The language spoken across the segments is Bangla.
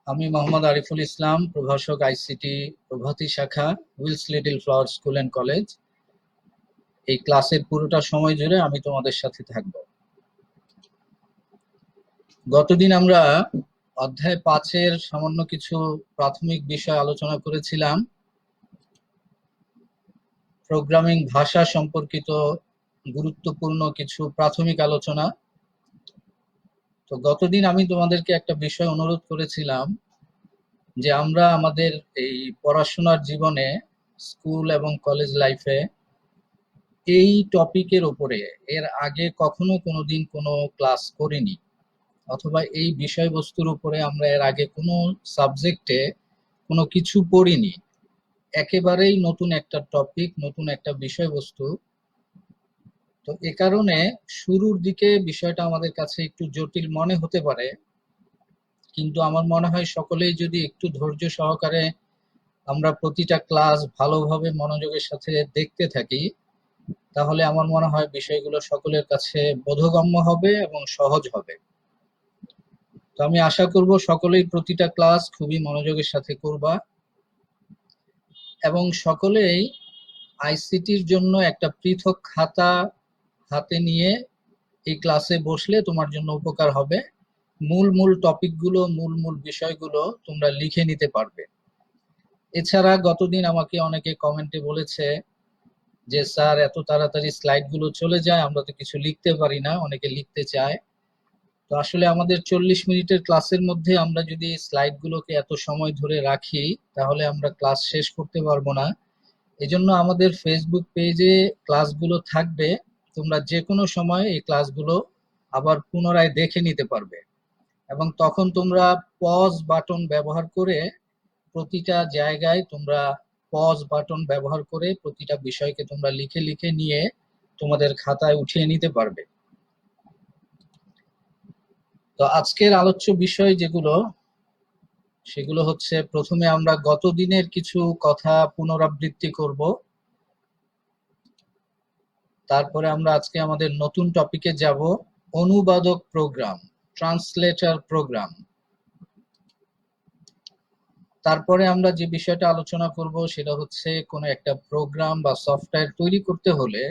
আমি মোহাম্মদ আরিফুল ইসলাম, প্রভাষক আইসিটি প্রভাতী শাখা, Wills Little Flower School and College. এই ক্লাসের পুরোটা সময় জুড়ে আমি তোমাদের সাথে থাকব। গতদিন আমরা অধ্যায় 5-এর সামান্য কিছু প্রাথমিক বিষয় আলোচনা করেছিলাম। প্রোগ্রামিং ভাষা সম্পর্কিত গুরুত্বপূর্ণ কিছু প্রাথমিক আলোচনা। তো গতদিন আমি তোমাদেরকে একটা বিষয় অনুরোধ করেছিলাম যে আমরা আমাদের এই পড়াশোনার জীবনে, স্কুল এবং কলেজ লাইফে এই টপিকের উপরে এর আগে কখনো কোনোদিন কোনো ক্লাস করিনি, অথবা এই বিষয়বস্তুর উপরে আমরা এর আগে কোনো সাবজেক্টে কোনো কিছু পড়িনি। একেবারেই নতুন একটা টপিক, নতুন একটা বিষয়বস্তু। তো এ কারণে শুরুর দিকে বিষয়টা আমাদের কাছে একটু জটিল মনে হতে পারে, কিন্তু আমার মনে হয় সকলেই যদি একটু ধৈর্য সহকারে আমরা প্রতিটা ক্লাস ভালোভাবে মনোযোগের সাথে দেখতে থাকি, তাহলে আমার মনে হয় বিষয়গুলো সকলের কাছে বোধগম্য হবে এবং সহজ হবে। তো আমি আশা করব সকলেই প্রতিটা ক্লাস খুবই মনোযোগের সাথে করবা এবং সকলেই আইসিটির জন্য একটা পৃথক খাতা হাতে নিয়ে এই ক্লাসে বসলে তোমার জন্য উপকার হবে। মূল মূল টপিকগুলো, মূল মূল বিষয়গুলো তোমরা লিখে নিতে পারবে। এছাড়া গতদিন আমাকে অনেকে কমেন্টে বলেছে যে স্যার, এত তাড়াতাড়ি স্লাইডগুলো চলে যায়, আমরা তো কিছু লিখতে পারি না। অনেকে লিখতে চায়। তো আসলে আমাদের 40 মিনিটের ক্লাসের মধ্যে আমরা যদি স্লাইডগুলোকে এত সময় ধরে রাখি, তাহলে আমরা ক্লাস শেষ করতে পারবো না। এজন্য আমাদের ফেসবুক পেজে ক্লাসগুলো থাকবে, তোমরা যে কোনো সময় এই ক্লাসগুলো আবার পুনরায় দেখে নিতে পারবে এবং তখন তোমরা পজ বাটন ব্যবহার করে প্রতিটা জায়গায় তোমরা পজ বাটন ব্যবহার করে প্রতিটা বিষয়কে তোমরা লিখে লিখে নিয়ে তোমাদের খাতায় উঠিয়ে নিতে পারবে। তো আজকের আলোচ্য বিষয় যেগুলো, সেগুলো হচ্ছে, প্রথমে আমরা গত দিনের কিছু কথা পুনরাবৃত্তি করব। তারপরে আমরা আজকে আমাদের নতুন টপিকে যাব, অনুবাদক প্রোগ্রাম, ট্রান্সলেটর প্রোগ্রাম। তারপরে আমরা যে বিষয়টা আলোচনা করব সেটা হচ্ছে, কোনো একটা প্রোগ্রাম বা সফটওয়্যার তৈরি করতে হলে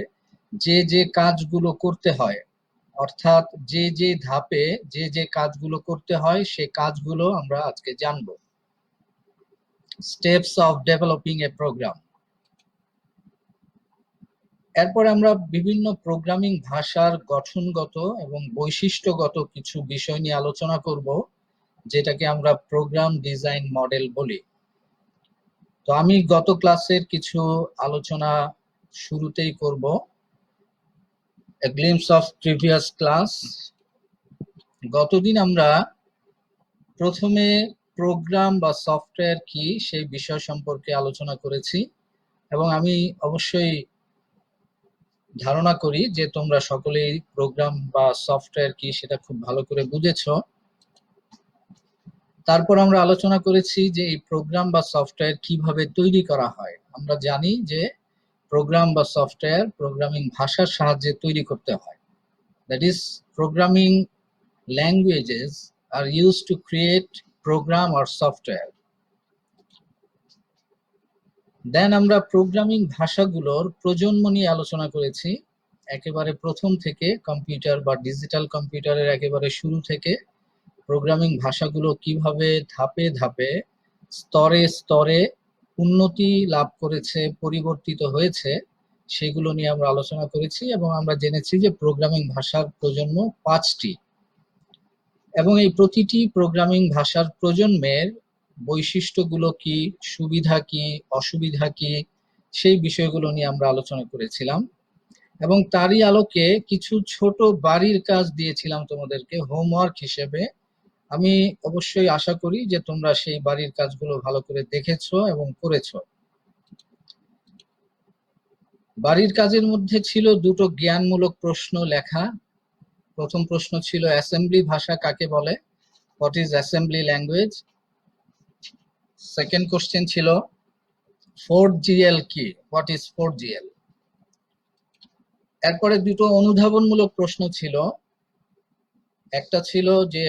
যে যে কাজগুলো করতে হয়, অর্থাৎ যে যে ধাপে যে যে কাজগুলো করতে হয়, সে কাজগুলো আমরা আজকে জানবো। Steps of developing a program. এরপরে আমরা বিভিন্ন প্রোগ্রামিং ভাষার গঠনগত এবং বৈশিষ্ট্যগত কিছু বিষয় নিয়ে আলোচনা করব, যেটাকে আমরা প্রোগ্রাম ডিজাইন মডেল বলি। তো আমি গত ক্লাসের কিছু আলোচনা শুরুতেই করব। A glimpse of previous class. গতদিন আমরা প্রথমে প্রোগ্রাম বা সফটওয়্যার কি সেই বিষয় সম্পর্কে আলোচনা করেছি এবং আমি অবশ্যই ধারণা করি যে তোমরা সকলেই প্রোগ্রাম বা সফটওয়্যার কি সেটা খুব ভালো করে বুঝেছো। তারপর আমরা আলোচনা করেছি যে এই প্রোগ্রাম বা সফটওয়্যার কিভাবে তৈরি করা হয়। আমরা জানি যে প্রোগ্রাম বা সফটওয়্যার প্রোগ্রামিং ভাষার সাহায্যে তৈরি করতে হয়। That is, programming languages are used to create program or software. Then আমরা প্রোগ্রামিং ভাষাগুলোর প্রজন্ম নিয়ে আলোচনা করেছি, একেবারে প্রথম থেকে, কম্পিউটার বা ডিজিটাল কম্পিউটারের একেবারে শুরু থেকে প্রোগ্রামিং ভাষাগুলো কিভাবে ধাপে ধাপে, স্তরে স্তরে উন্নতি লাভ করেছে, পরিবর্তিত হয়েছে, সেগুলো নিয়ে আমরা আলোচনা করেছি এবং আমরা জেনেছি যে প্রোগ্রামিং ভাষার প্রজন্ম 5টি এবং এই প্রতিটি প্রোগ্রামিং ভাষার প্রজন্মের বৈশিষ্ট্যগুলো কি, সুবিধা কি, অসুবিধা কি, সেই বিষয়গুলো নিয়ে আমরা আলোচনা করেছিলাম এবং তারই আলোকে কিছু ছোট বাড়ির কাজ দিয়েছিলাম তোমাদেরকে হোমওয়ার্ক হিসেবে। আমি অবশ্যই আশা করি যে তোমরা সেই বাড়ির কাজগুলো ভালো করে দেখেছো এবং করেছো। বাড়ির কাজের মধ্যে ছিল দুটো জ্ঞানমূলক প্রশ্ন লেখা। প্রথম প্রশ্ন ছিল, অ্যাসেম্বলি ভাষা কাকে বলে? What is assembly language? Second question ছিল, 4GL কি? What is 4GL? এরপরে দুটো অনুধাবনমূলক প্রশ্ন ছিল, একটা ছিল যে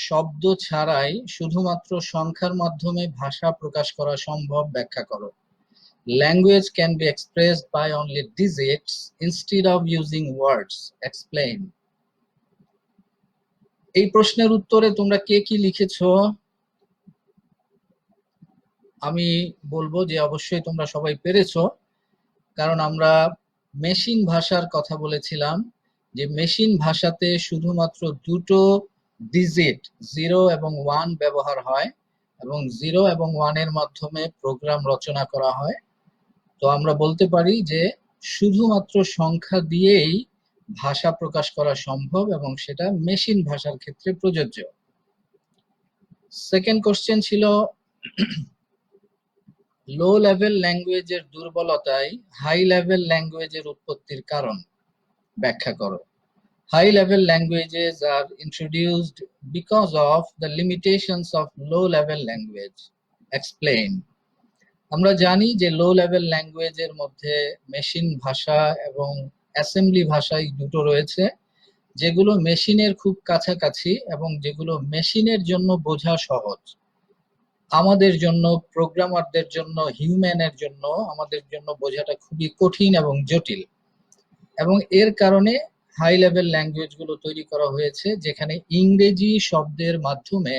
শব্দ ছাড়াই শুধুমাত্র সংখ্যার মাধ্যমে ভাষা প্রকাশ করা সম্ভব, ব্যাখ্যা করো। Language can be expressed by only digits instead of using words, explain. এই প্রশ্নের উত্তরে তোমরা কে কি লিখেছো? আমি বলবো যে অবশ্যই তোমরা সবাই পেরেছো, কারণ আমরা মেশিন ভাষার কথা বলেছিলাম, যে মেশিন ভাষাতে শুধুমাত্র দুটো ডিজিট 0 এবং 1 ব্যবহার হয় এবং 0 এবং 1 এর মাধ্যমে প্রোগ্রাম রচনা করা হয়। তো আমরা বলতে পারি যে শুধুমাত্র সংখ্যা দিয়েই ভাষা প্রকাশ করা সম্ভব এবং সেটা মেশিন ভাষার ক্ষেত্রে প্রযোজ্য। সেকেন্ড কোশ্চেন ছিল লো লেভেল ল্যাঙ্গুয়েজের দুর্বলতায় হাই লেভেল ল্যাঙ্গুয়েজের উৎপত্তির কারণ, ব্যাখ্যা করো। High level languages are introduced because of the limitations of low level language, explain. আমরা জানি যে লো লেভেল ল্যাঙ্গুয়েজের মধ্যে মেশিন ভাষা এবং অ্যাসেম্বলি ভাষা এই দুটো রয়েছে, যেগুলো মেশিনের খুব কাছাকাছি এবং যেগুলো মেশিনের জন্য বোঝা সহজ। আমাদের জন্য, প্রোগ্রামারদের জন্য, হিউম্যানের জন্য আমাদের জন্য বোঝাটা খুবই কঠিন এবং জটিল, এবং এর কারণে হাই লেভেল ল্যাঙ্গুয়েজ গুলো তৈরি করা হয়েছে যেখানে ইংরেজি শব্দের মাধ্যমে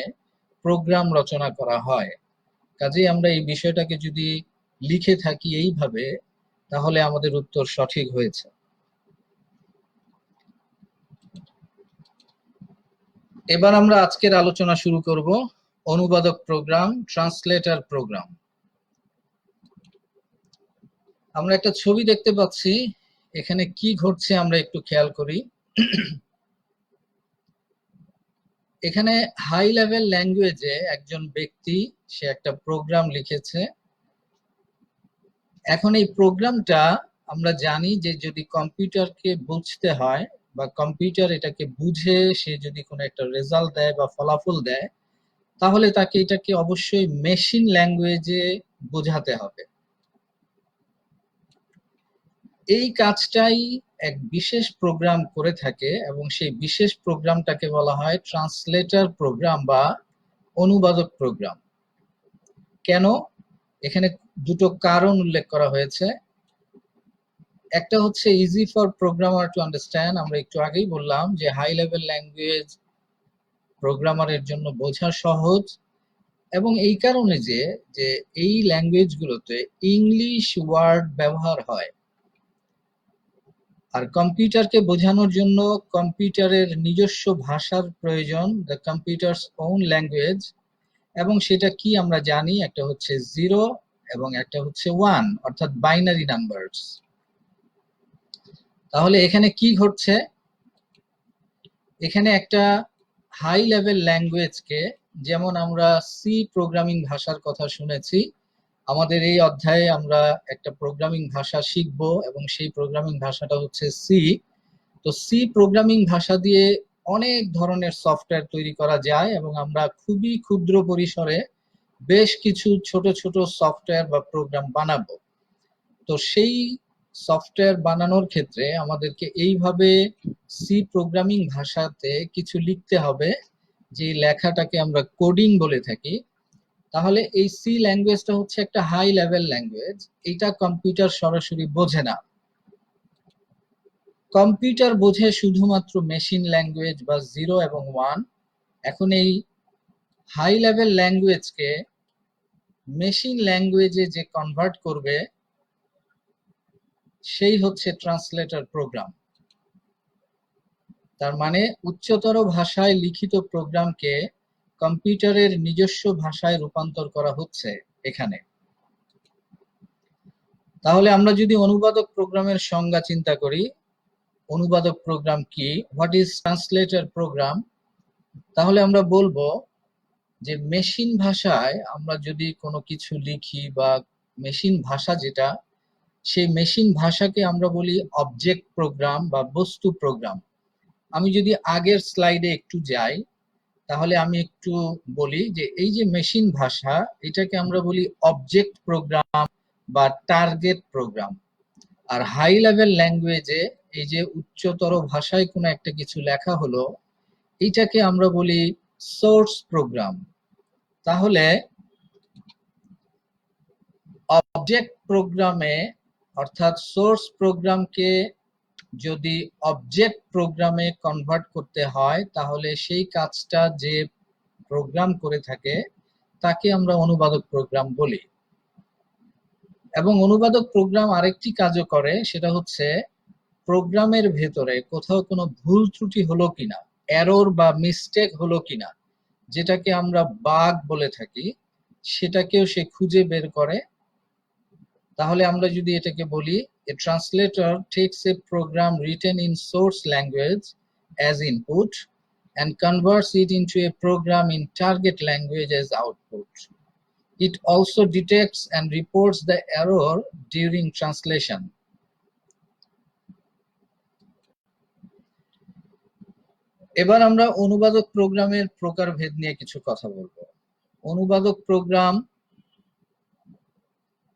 প্রোগ্রাম রচনা করা হয়। কাজেই আমরা এই বিষয়টাকে যদি লিখে থাকি এইভাবে, তাহলে আমাদের উত্তর সঠিক হয়েছে। এবার আমরা আজকের আলোচনা শুরু করব অনুবাদক প্রোগ্রাম, ট্রান্সলেটর প্রোগ্রাম। আমরা একটা ছবি দেখতে পাচ্ছি, এখানে কি ঘটছে আমরা একটু খেয়াল করি। এখানে হাই লেভেল ল্যাঙ্গুয়েজে একজন ব্যক্তি সে একটা প্রোগ্রাম লিখেছে। এখন এই প্রোগ্রামটা আমরা জানি যে যদি কম্পিউটারকে বুঝতে হয় বা কম্পিউটার এটাকে বুঝে সে যদি কোনো একটা রেজাল্ট দেয় বা ফলাফল দেয়, তাহলে তাকে এটাকে অবশ্যই মেশিন ল্যাঙ্গুয়েজে বোঝাতে হবে। এই কাজটাই এক বিশেষ প্রোগ্রাম করে থাকে এবং সেই বিশেষ প্রোগ্রামটাকে বলা হয় ট্রান্সলেটর প্রোগ্রাম বা অনুবাদক প্রোগ্রাম। কেন? এখানে দুটো কারণ উল্লেখ করা হয়েছে। একটা হচ্ছে easy for programmer to understand. আমরা একটু আগেই বললাম যে হাই লেভেল ল্যাঙ্গুয়েজ প্রোগ্রামারের জন্য বোঝা সহজ, এবং এই কারণে যে যে এই ল্যাঙ্গুয়েজগুলোতে ইংলিশ ওয়ার্ড ব্যবহার হয়। আর কম্পিউটারকে বোঝানোর জন্য কম্পিউটারের নিজস্ব ভাষার প্রয়োজন, দ্য কম্পিউটারস ওন ল্যাঙ্গুয়েজ, এবং সেটা কি আমরা জানি, একটা হচ্ছে 0 এবং একটা হচ্ছে 1, অর্থাৎ বাইনারি নাম্বারস। তাহলে এখানে কি ঘটছে? এখানে একটা হাই লেভেল ল্যাঙ্গুয়েজকে, যেমন আমরা সি প্রোগ্রামিং ভাষার কথা শুনেছি, আমাদের এই অধ্যায়ে আমরা একটা প্রোগ্রামিং ভাষা শিখব এবং সেই প্রোগ্রামিং ভাষাটা হচ্ছে সি। তো সি প্রোগ্রামিং ভাষা দিয়ে অনেক ধরনের সফটওয়্যার তৈরি করা যায় এবং আমরা খুবই ক্ষুদ্র পরিসরে বেশ কিছু ছোট ছোট সফটওয়্যার বা প্রোগ্রাম বানাবো। তো সেই সফটওয়্যার বানানোর ক্ষেত্রে আমাদেরকে এইভাবে সি প্রোগ্রামিং ভাষাতে কিছু লিখতে হবে, যে লেখাটাকে আমরা কোডিং বলে থাকি। তাহলে এই সি ল্যাঙ্গুয়েজটা হচ্ছে একটা হাই লেভেল ল্যাঙ্গুয়েজ, এটা কম্পিউটার সরাসরি বোঝে না। কম্পিউটার বোঝে শুধুমাত্র মেশিন ল্যাঙ্গুয়েজ বা 0 এবং 1। এখন এই হাই লেভেল ল্যাঙ্গুয়েজকে মেশিন ল্যাঙ্গুয়েজে যে কনভার্ট করবে সেই হচ্ছে ট্রান্সলেটর প্রোগ্রাম। তার মানে উচ্চতর ভাষায় লিখিত প্রোগ্রামকে কম্পিউটারের নিজস্ব ভাষায় রূপান্তর করা হচ্ছে এখানে। তাহলে আমরা যদি অনুবাদক প্রোগ্রামের সংজ্ঞা চিন্তা করি, অনুবাদক প্রোগ্রাম কি, হোয়াট ইজ ট্রান্সলেটর প্রোগ্রাম, তাহলে আমরা বলবো যে মেশিন ভাষায় আমরা যদি কোনো কিছু লিখি বা মেশিন ভাষা যেটা, সেই মেশিন ভাষাকে আমরা বলি অবজেক্ট প্রোগ্রাম বা বস্তু প্রোগ্রাম। আমি যদি আগের স্লাইডে একটু যাই, তাহলে আমি একটু বলি যে এই যে মেশিন ভাষা, এটাকে আমরা বলি অবজেক্ট প্রোগ্রাম বা টার্গেট প্রোগ্রাম। আর হাই লেভেল ল্যাঙ্গুয়েজে এই যে উচ্চতর ভাষায় কোনো একটা কিছু লেখা হলো, এইটাকে আমরা বলি সোর্স প্রোগ্রাম। তাহলে অবজেক্ট প্রোগ্রামে অর্থাৎ সোর্স প্রোগ্রামকে যদি অবজেক্ট প্রোগ্রামে কনভার্ট করতে হয় তাহলে সেই কাজটা যে প্রোগ্রাম করে থাকে তাকে আমরা অনুবাদক প্রোগ্রাম বলি। এবং অনুবাদক প্রোগ্রাম আরেকটি কাজও করে, সেটা হচ্ছে প্রোগ্রামের ভেতরে কোথাও কোনো ভুল ত্রুটি হলো কিনা, এরর বা মিস্টেক হলো কিনা, যেটাকে আমরা বাগ বলে থাকি, সেটাকেও সে খুঁজে বের করে। তাহলে আমরা যদি এটাকে বলি, a translator takes a program written in source language as input and converts it into a program in target language as output. It also detects and reports the error during translation. এবার আমরা অনুবাদক প্রোগ্রামের প্রকারভেদ নিয়ে কিছু কথা বলবো। অনুবাদক প্রোগ্রাম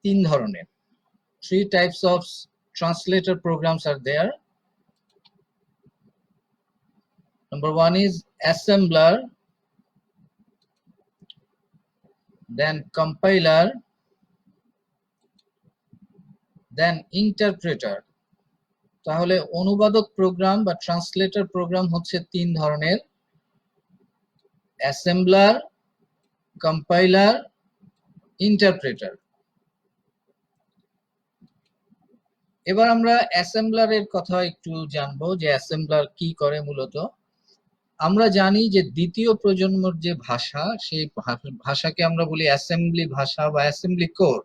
তিন ধরনের। Three types of translator programs are there. Number one is assembler, then compiler, then interpreter. তাহলে অনুবাদক প্রোগ্রাম বা ট্রান্সলেটর প্রোগ্রাম হচ্ছে তিন ধরনের: অ্যাসেম্বলার, কম্পাইলার, ইন্টারপ্রেটার। এবার আমরা অ্যাসেম্বলারের কথা একটু জানবো যে অ্যাসেম্বলার কি করে মূলত। আমরা জানি যে দ্বিতীয় প্রজন্মের যে ভাষা, সেই ভাষাকে আমরা বলি অ্যাসেম্বলি ভাষা বা অ্যাসেম্বলি কোড।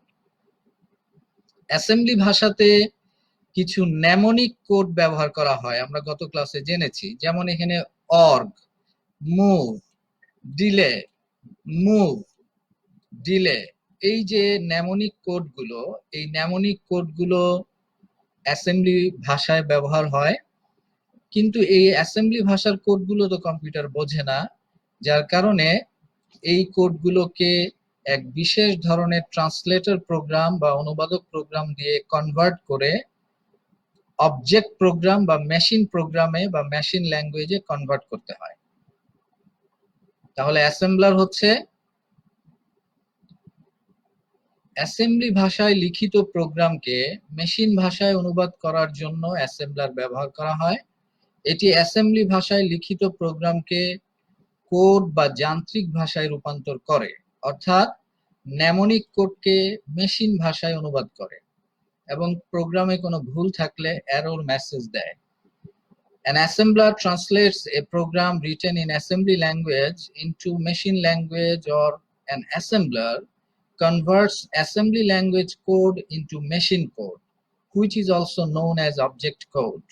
অ্যাসেম্বলি ভাষাতে কিছু নেমনিক কোড ব্যবহার করা হয়, আমরা গত ক্লাসে জেনেছি। যেমন এখানে org, move, delay, move, delay, এই যে নেমনিক কোডগুলো, এই নেমনিক কোডগুলো অ্যাসেম্বলি ভাষায় ব্যবহার হয়। কিন্তু এই অ্যাসেম্বলি ভাষার কোডগুলো তো কম্পিউটার বোঝে না, যার কারণে এই কোডগুলোকে এক বিশেষ ধরনের ট্রান্সলেটর প্রোগ্রাম বা অনুবাদক প্রোগ্রাম দিয়ে কনভার্ট করে অবজেক্ট প্রোগ্রাম বা মেশিন প্রোগ্রামে বা মেশিন ল্যাঙ্গুয়েজে কনভার্ট করতে হয়। তাহলে অ্যাসেম্বলার হচ্ছে অ্যাসেম্বলি ভাষায় লিখিত প্রোগ্রামকে মেশিন ভাষায় অনুবাদ করার জন্য অ্যাসেম্বলার ব্যবহার করা হয়। এটি অ্যাসেম্বলি ভাষায় লিখিত প্রোগ্রামকে কোড বা যান্ত্রিক ভাষায় রূপান্তর করে, অর্থাৎ নেমনিক কোডকে মেশিন ভাষায় অনুবাদ করে এবং প্রোগ্রামে কোনো ভুল থাকলে এরর মেসেজ দেয়। An assembler translates a program written in assembly language into machine language, or an assembler converts assembly language code into machine code, which is also known as object code.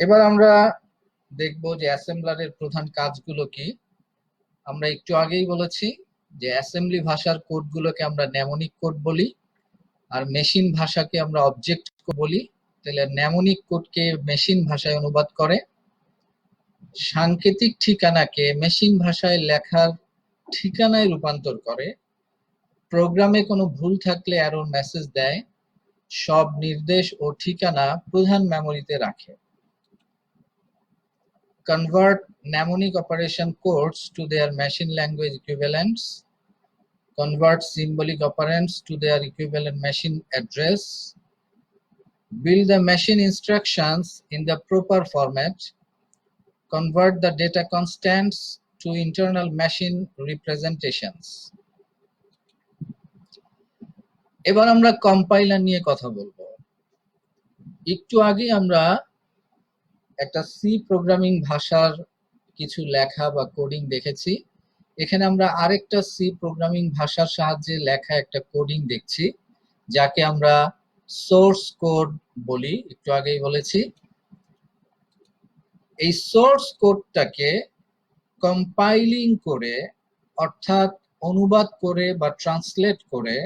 এবার আমরা দেখব যে অ্যাসেম্বলারের প্রধান কাজগুলো কি। আমরা একটু আগেই বলেছি যে অ্যাসেম্বলি ভাষার কোডগুলোকে আমরা নেমনিক কোড বলি, আর মেশিন ভাষাকে আমরা অবজেক্ট কোড বলি। তাহলে নেমনিক কোডকে মেশিন ভাষায় অনুবাদ করে, সাংকেতিক ঠিকানাকে মেশিন ভাষায় লেখার ঠিকানায় রূপান্তর করে, প্রোগ্রামে কোনো ভুল থাকলে এরর মেসেজ দেয়, সব নির্দেশ ও ঠিকানা প্রধান মেমরিতে রাখে। Convert mnemonic operation codes to their machine language equivalents, convert symbolic operands to their equivalent machine address, build the machine instructions in the proper format, convert the data constants to internal machine representations. এবার আমরা কম্পাইলার নিয়ে কথা বলবো। একটু আগে আমরা একটা সি প্রোগ্রামিং ভাষার কিছু লেখা বা কোডিং দেখেছি। এখানে আমরা আরেকটা সি প্রোগ্রামিং ভাষার সাহায্যে লেখা একটা কোডিং দেখছি, যাকে আমরা সোর্স কোড বলি, একটু আগেই বলেছি। এই সোর্স কোডটাকে কম্পাইলিং করে, অর্থাৎ অনুবাদ করে বা ট্রান্সলেট করে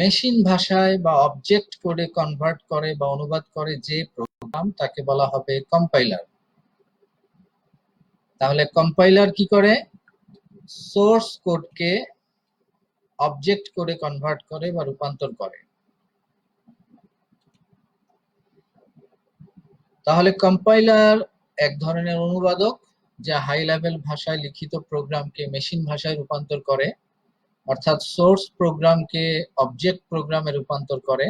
মেশিন ভাষায় বা অবজেক্ট কোডে কনভার্ট করে বা অনুবাদ করে যে প্রোগ্রাম, তাকে বলা হবে কম্পাইলার। তাহলে কম্পাইলার কি করে? সোর্স কোডকে অবজেক্ট কোডে কনভার্ট করে বা রূপান্তর করে। তাহলে কম্পাইলার এক ধরনের অনুবাদক যা হাই লেভেল ভাষায় লিখিত প্রোগ্রামকে মেশিন ভাষায় রূপান্তর করে, অর্থাৎ সোর্স প্রোগ্রামকে অবজেক্ট প্রোগ্রামে রূপান্তর করে।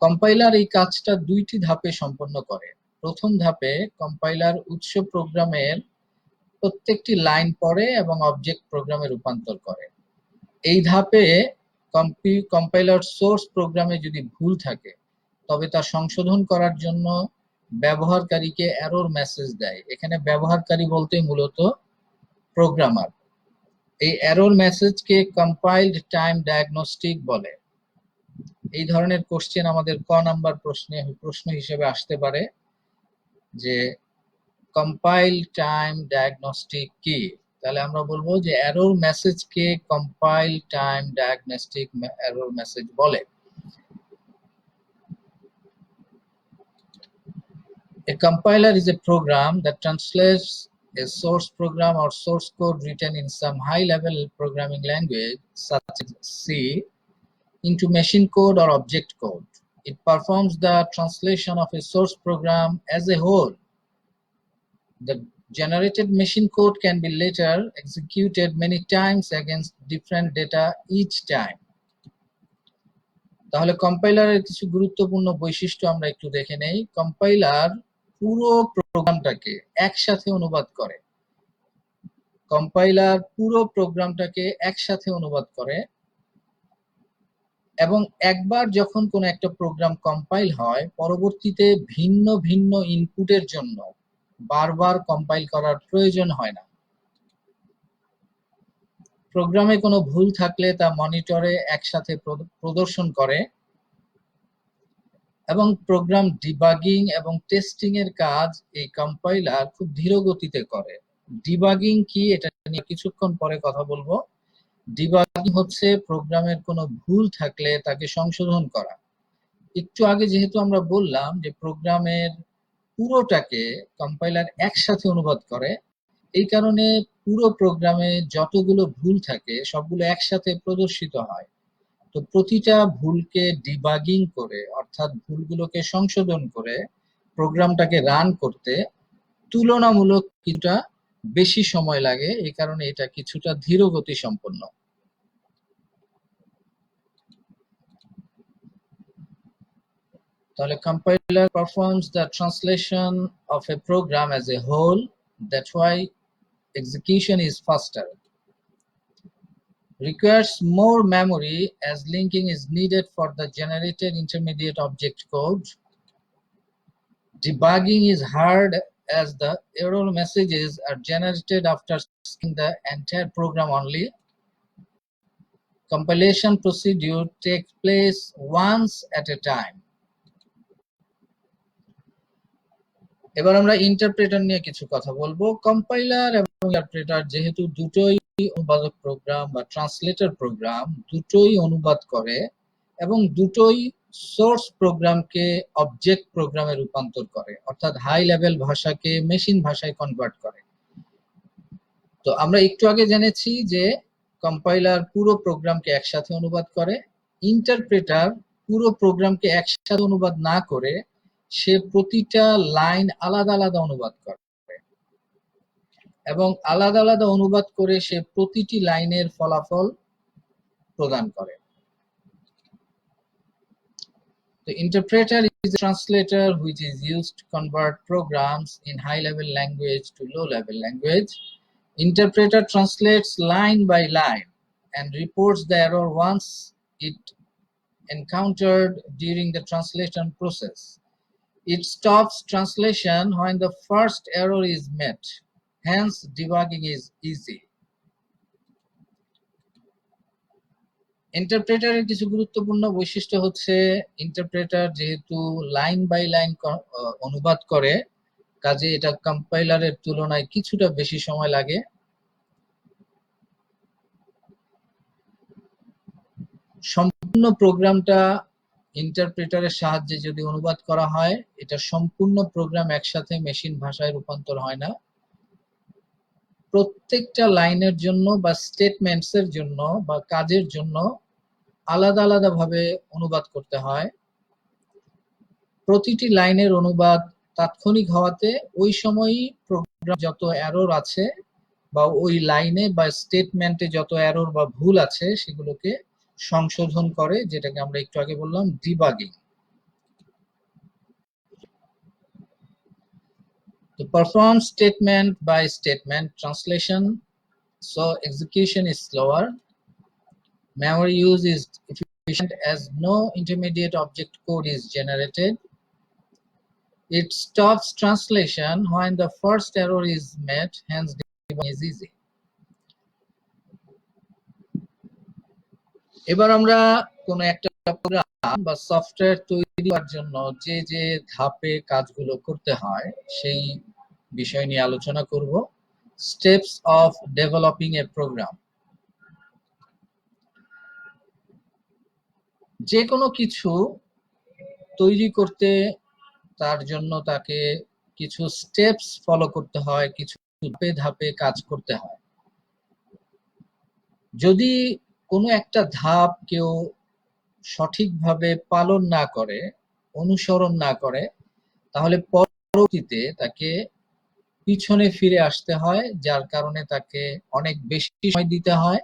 কম্পাইলার এই কাজটা দুইটি ধাপে সম্পন্ন করে। প্রথম ধাপে কম্পাইলার উৎস প্রোগ্রামের প্রত্যেকটি লাইন পড়ে এবং অবজেক্ট প্রোগ্রামে রূপান্তর করে। এই ধাপে কম্পাইলার সোর্স প্রোগ্রামে যদি ভুল থাকে তবে তা সংশোধন করার জন্য ব্যবহারকারীকে এরর মেসেজ দেয়। এখানে ব্যবহারকারী বলতে মূলত প্রোগ্রামার। এই এরর মেসেজকে কম্পাইলড টাইম ডায়াগনস্টিক বলে। এই ধরনের কোশ্চেন আমাদের ক নাম্বার প্রশ্ন হিসেবে আসতে পারে যে কম্পাইল টাইম ডায়াগনস্টিক কি। তাহলে আমরা বলবো যে এরর মেসেজকে compile time diagnostic error message বলে। A compiler is a program that translates a source program or source code written in some high-level programming language, such as C, into machine code or object code. It performs the translation of a source program as a whole. The generated machine code can be later executed many times against different data each time. তাহলে কম্পাইলারের কিছু গুরুত্বপূর্ণ বৈশিষ্ট্য আমরা একটু দেখে নেই। কম্পাইলার পুরো প্রোগ্রামটাকে একসাথে অনুবাদ করে। কম্পাইলার পুরো প্রোগ্রামটাকে একসাথে অনুবাদ করে এবং একবার যখন কোনো একটা প্রোগ্রাম কম্পাইল হয়, পরবর্তীতে ভিন্ন ভিন্ন ইনপুটের জন্য বারবার কম্পাইল করার প্রয়োজন হয় না। প্রোগ্রামে কোনো ভুল থাকলে তা মনিটরে একসাথে প্রদর্শন করে এবং প্রোগ্রাম ডিবাগিং এবং টেস্টিং এর কাজ এই কম্পাইলার খুব ধীর গতিতে করে। ডিবাগিং কি, এটা নিয়ে কিছুক্ষণ পরে কথা বলবো। ডিবাগিং হচ্ছে প্রোগ্রামের কোনো ভুল থাকলে তাকে সংশোধন করা। একটু আগে যেহেতু আমরা বললাম যে প্রোগ্রামের পুরোটাকে কম্পাইলার একসাথে অনুবাদ করে, এই কারণে পুরো প্রোগ্রামে যতগুলো ভুল থাকে সবগুলো একসাথে প্রদর্শিত হয়। তো প্রতিটা ভুলকে ডিবাগিং করে, অর্থাৎ ভুলগুলোকে সংশোধন করে প্রোগ্রামটাকে রান করতে তুলনামূলক কিছুটা বেশি সময় লাগে। এই কারণে এটা কিছুটা ধীর গতি সম্পন্ন। তাহলে compiler performs the translation of a program as a whole. That's why execution is faster. Requires more memory as linking is needed for the generated intermediate object code. Debugging is hard as the error messages are generated after seeing the entire program only. Compilation procedure takes place once at a time. এবার আমরা ইন্টারপ্রেটার নিয়ে কিছু কথা বলবো। কম্পাইলার এবং ইন্টারপ্রেটার যেহেতু দুটোই অনুবাদক প্রোগ্রাম বা ট্রান্সলেটর প্রোগ্রাম, দুটোই অনুবাদ করে এবং দুটোই সোর্স প্রোগ্রামকে অবজেক্ট প্রোগ্রামে রূপান্তর করে, অর্থাৎ হাই লেভেল ভাষাকে মেশিন ভাষায় কনভার্ট করে। তো আমরা একটু আগে জেনেছি যে কম্পাইলার পুরো প্রোগ্রামকে একসাথে অনুবাদ করে, ইন্টারপ্রেটার পুরো প্রোগ্রামকে একসাথে অনুবাদ না করে সে প্রতিটা লাইন আলাদা আলাদা অনুবাদ করে এবং আলাদা আলাদা অনুবাদ করে সে প্রতিটি লাইনের ফলাফল প্রদান করে। The interpreter is a translator which is used to convert programs in high-level language to low-level language. Interpreter translates line by line and reports the error once it encountered during the translation process. It stops translation when the first error is met. Hence, debugging is easy. ইন্টারপ্রেটারের কিছু গুরুত্বপূর্ণ বৈশিষ্ট্য হচ্ছে, ইন্টারপ্রেটার যেহেতু লাইন বাই লাইন অনুবাদ করে, কাজে এটা কম্পাইলারের তুলনায় কিছুটা বেশি সময় লাগে। সম্পূর্ণ প্রোগ্রামটা ইন্টারপ্রেটারের সাহায্যে যদি অনুবাদ করা হয়, এটা সম্পূর্ণ প্রোগ্রাম একসাথে মেশিন ভাষায় রূপান্তর হয় না। প্রত্যেকটা লাইনের জন্য বা স্টেটমেন্টসের জন্য বা কাজের জন্য আলাদা আলাদা ভাবে অনুবাদ করতে হয়। প্রতিটি লাইনের অনুবাদ তাৎক্ষণিক হওয়াতে ওই সময়ই প্রোগ্রাম যত এরর আছে বা ওই লাইনে বা স্টেটমেন্টে যত এরর বা ভুল আছে সেগুলোকে সংশোধন করে, যেটাকে আমরা একটু আগে বললাম debugging. To perform statement by statement translation, so execution is slower, memory use is efficient as no intermediate object code is generated. It stops translation when the first error is met, hence debugging is easy. এবার আমরা কোন একটা প্রোগ্রাম বা সফটওয়্যার তৈরি করার জন্য যে যে ধাপে কাজগুলো করতে হয় সেই বিষয় নিয়ে আলোচনা করব। Steps of developing a program. যে কোনো কিছু তৈরি করতে তার জন্য তাকে কিছু স্টেপস ফলো করতে হয়, কিছু ধাপে ধাপে কাজ করতে হয়। যদি কোনো একটা ধাপ কেউ সঠিকভাবে পালন না করে, অনুসরণ না করে, তাহলে পরবর্তীতে তাকে পিছনে ফিরে আসতে হয়, যার কারণে তাকে অনেক বেশি সময় দিতে হয়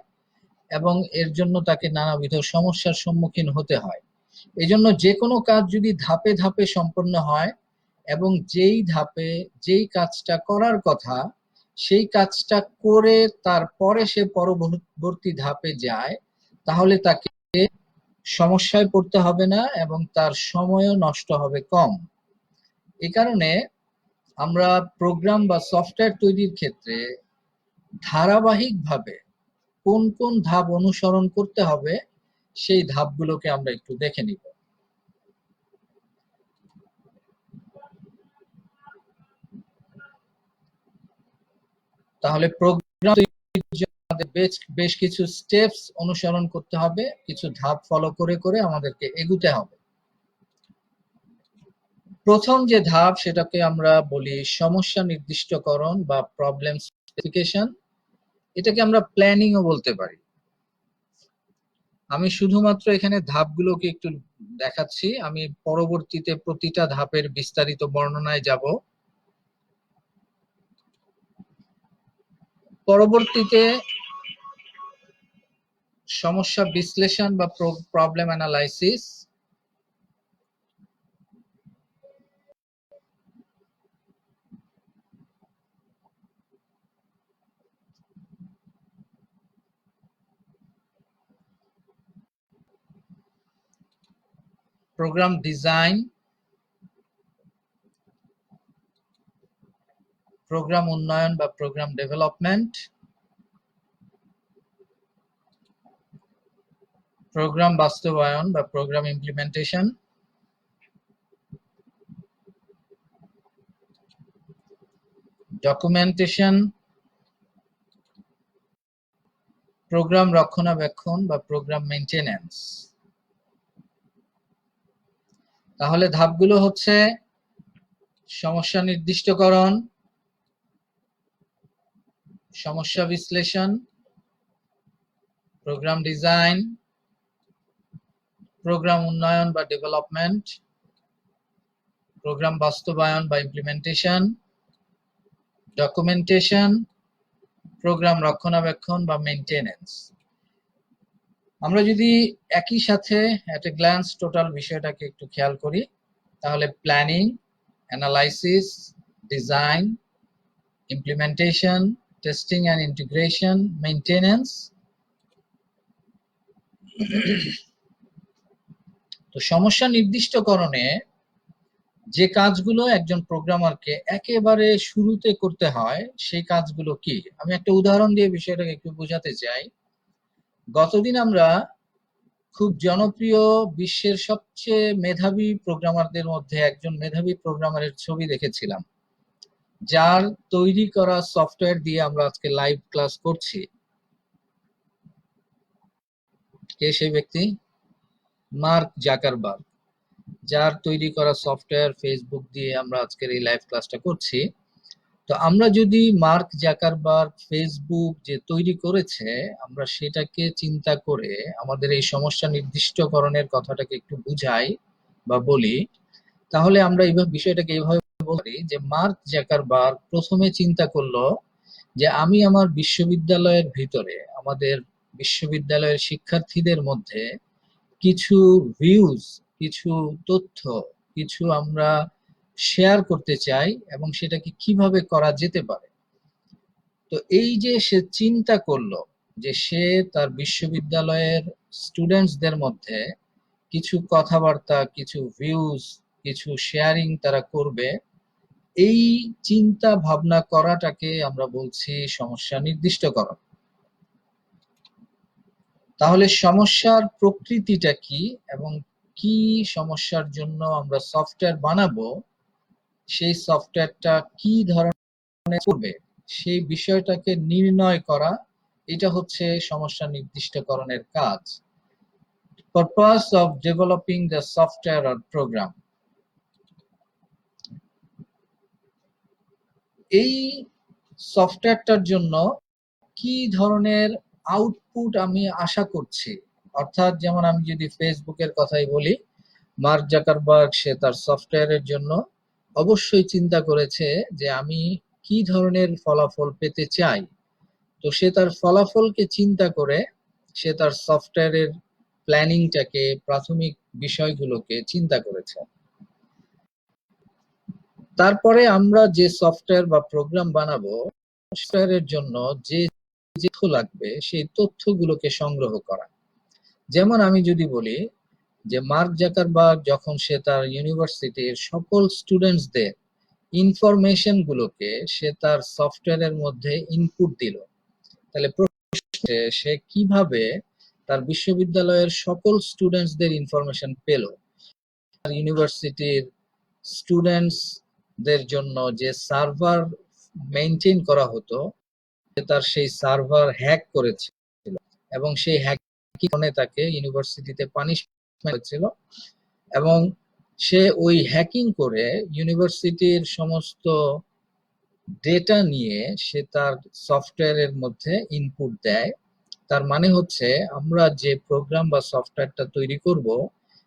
এবং এর জন্য তাকে নানাবিধ সমস্যার সম্মুখীন হতে হয়। এজন্য যে কোনো কাজ যদি ধাপে ধাপে সম্পন্ন হয় এবং যেই ধাপে যেই কাজটা করার কথা সেই কাজটা করে তারপরে সে পরবর্তী ধাপে যায়, তাহলে তাকে সমস্যায় পড়তে হবে না এবং তার সময়ও নষ্ট হবে কম। এই কারণে আমরা প্রোগ্রাম বা সফটওয়্যার তৈরির ক্ষেত্রে ধারাবাহিকভাবে কোন কোন ধাপ অনুসরণ করতে হবে সেই ধাপগুলোকে আমরা একটু দেখে নিব। তাহলে প্রোগ্রাম তৈরির জন্য আমাদের বেশ কিছু স্টেপস অনুসরণ করতে হবে, কিছু ধাপ ফলো করে করে আমাদেরকে এগুতে হবে। প্রথম যে ধাপ সেটাকে আমরা বলি সমস্যা নির্দিষ্টকরণ বা প্রবলেম স্পেসিফিকেশন। এটাকে আমরা প্ল্যানিংও বলতে পারি। আমি শুধুমাত্র এখানে ধাপগুলোকে একটু দেখাচ্ছি, আমি পরবর্তীতে প্রতিটা ধাপের বিস্তারিত বর্ণনায় যাব। পরবর্তীতে সমস্যা বিশ্লেষণ বা problem analysis, program design, program উন্নয়ন বা প্রোগ্রাম ডেভেলপমেন্ট, প্রোগ্রাম বাস্তবায়ন বা প্রোগ্রাম ইমপ্লিমেন্টেশন, ডকুমেন্টেশন, প্রোগ্রাম রক্ষণাবেক্ষণ বা প্রোগ্রাম মেইনটেনেন্স। তাহলে ধাপগুলো হচ্ছে সমস্যা নির্দিষ্টকরণ, সমস্যা বিশ্লেষণ, প্রোগ্রাম ডিজাইন, প্রোগ্রাম উন্নয়ন বা ডেভেলপমেন্ট, প্রোগ্রাম বাস্তবায়ন বা ইমপ্লিমেন্টেশন, ডকুমেন্টেশন, প্রোগ্রাম রক্ষণাবেক্ষণ বা মেইনটেনেন্স। আমরা যদি একই সাথে এট এ গ্ল্যান্স টোটাল বিষয়টাকে একটু খেয়াল করি, তাহলে planning, analysis, design, implementation, testing and integration, maintenance. তো সমস্যা নির্দিষ্টকরণে যে কাজগুলো একজন প্রোগ্রামারকে একেবারে শুরুতে করতে হয় সেই কাজগুলো কি? আমি একটা উদাহরণ দিয়ে বিষয়টাকে একটু বোঝাতে চাই। গতদিন আমরা খুব জনপ্রিয় বিশ্বের সবচেয়ে মেধাবী প্রোগ্রামারদের মধ্যে একজন মেধাবী প্রোগ্রামারের ছবি দেখেছিলাম, যার তৈরি করা সফটওয়্যার দিয়ে আমরা আজকে লাইভ ক্লাস করছি। কে সেই ব্যক্তি? মার্ক জাকারবার্গ, যার তৈরি করা সফটওয়্যার ফেসবুক দিয়ে আমরা আজকের এই লাইভ ক্লাসটা করছি। তো আমরা যদি মার্ক জাকারবার্গ ফেসবুক যে তৈরি করেছে আমরা সেটাকে চিন্তা করে আমাদের এই সমস্যা নির্দিষ্টকরণের কথাটাকে একটু বুঝাই বা বলি, তাহলে আমরা এইভাবে বিষয়টাকে এইভাবে বলি যে মার্ক জাকারবার্গ প্রথমে চিন্তা করলো যে আমি আমার বিশ্ববিদ্যালয়ের ভিতরে আমাদের বিশ্ববিদ্যালয়ের শিক্ষার্থীদের মধ্যে কিছু ভিউজ, কিছু তথ্য, কিছু আমরা শেয়ার করতে চাই এবং সেটাকে কিভাবে করা যেতে পারে। তো এই যে সে চিন্তা করলো যে সে তার বিশ্ববিদ্যালয়ের স্টুডেন্টসদের মধ্যে কিছু কথাবার্তা, কিছু ভিউজ, কিছু শেয়ারিং তারা করবে, এই চিন্তা ভাবনা করাটাকে আমরা বলছি সমস্যা নির্দিষ্টকরণ। তাহলে সমস্যার প্রকৃতিটা কি এবং কি সমস্যার জন্য আমরা সফটওয়্যার বানাবো, সেই সফটওয়্যারটা কি ধরনের করবে, সেই বিষয়টাকে নির্ণয় করা, এটা হচ্ছে সমস্যা নির্দিষ্টকরণের কাজ। Purpose of developing the software or program. এই সফটওয়্যারটার জন্য কি ধরনের আউটপুট আমি আশা করছি, অর্থাৎ যেমন আমি যদি ফেসবুকের কথাই বলি, মার্ক জাকারবার্গ সে তার সফটওয়্যারের জন্য অবশ্যই চিন্তা করেছে যে আমি কি ধরনের ফলাফল পেতে চাই। তো সে তার ফলাফলকে চিন্তা করে সে তার সফটওয়্যারের প্ল্যানিংটাকে, প্রাথমিক বিষয়গুলোকে চিন্তা করেছে। তারপরে আমরা যে সফটওয়্যার বা প্রোগ্রাম বানাবো, সফটওয়্যারের জন্য যে তথ্য লাগবে সেই তথ্যগুলোকে সংগ্রহ করা। যেমন আমি যদি বলি যে মার্ক জাকারবার্গ যখন সে তার ইউনিভার্সিটির সকল স্টুডেন্টসদের ইনফরমেশন গুলোকে সে তার সফটওয়্যারের মধ্যে ইনপুট দিল, তাহলে সে কিভাবে তার বিশ্ববিদ্যালয়ের সকল স্টুডেন্টসদের ইনফরমেশন পেল। তার ইউনিভার্সিটির স্টুডেন্টসদের জন্য যে সার্ভার মেইনটেইন করা হতো, তার সেই সার্ভার হ্যাক করেছিল এবং সেই হ্যাকিংয়ে তাকে ইউনিভার্সিটিতে পানিশমেন্ট হয়েছিল এবং সে ওই হ্যাকিং করে ইউনিভার্সিটির সমস্ত ডেটা নিয়ে সে তার সফটওয়্যারের মধ্যে ইনপুট দেয়। তার মানে হচ্ছে আমরা যে প্রোগ্রাম বা সফটওয়্যারটা তৈরি করব,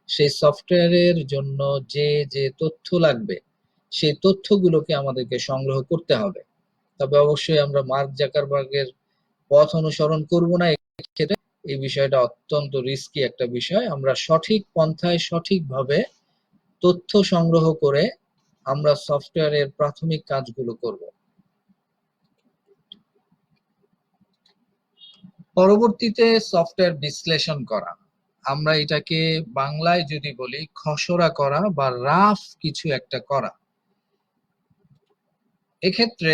সেই সফটওয়্যারের জন্য যে যে তথ্য লাগবে সেই তথ্যগুলোকে আমাদেরকে সংগ্রহ করতে হবে। তবে অবশ্যই আমরা মার্ক জাকারবার্গের পথ অনুসরণ করব না এক্ষেত্রে। এই বিষয়টা অত্যন্ত রিস্কি একটা বিষয়। আমরা সঠিক পন্থায় সঠিকভাবে তথ্য সংগ্রহ করে আমরা সফটওয়্যারের প্রাথমিক কাজগুলো করব। পরবর্তীতে সফটওয়্যার বিশ্লেষণ করা, আমরা এটাকে বাংলায় যদি বলি খসড়া করা বা রাফ কিছু একটা করা। এক্ষেত্রে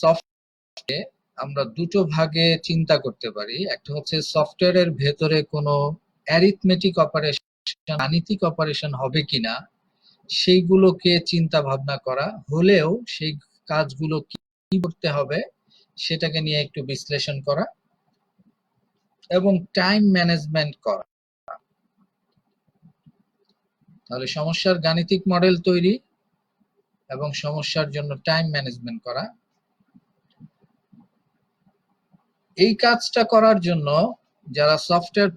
সফটওয়্যারে আমরা দুটো ভাগে চিন্তা করতে পারি। একটা হচ্ছে সফটওয়্যারের ভেতরে কোনো অ্যারিথমেটিক অপারেশন, গাণিতিক অপারেশন হবে কিনা সেইগুলোকে চিন্তা ভাবনা করা, হলেও সেই কাজগুলো কি করতে হবে সেটাকে নিয়ে একটু বিশ্লেষণ করা এবং টাইম ম্যানেজমেন্ট করা। তাহলে সমস্যার গাণিতিক মডেল তৈরি এবং সমস্যার জন্য টাইম ম্যানেজমেন্ট করা। এই কাজটা করার জন্য যারা সফটওয়্যার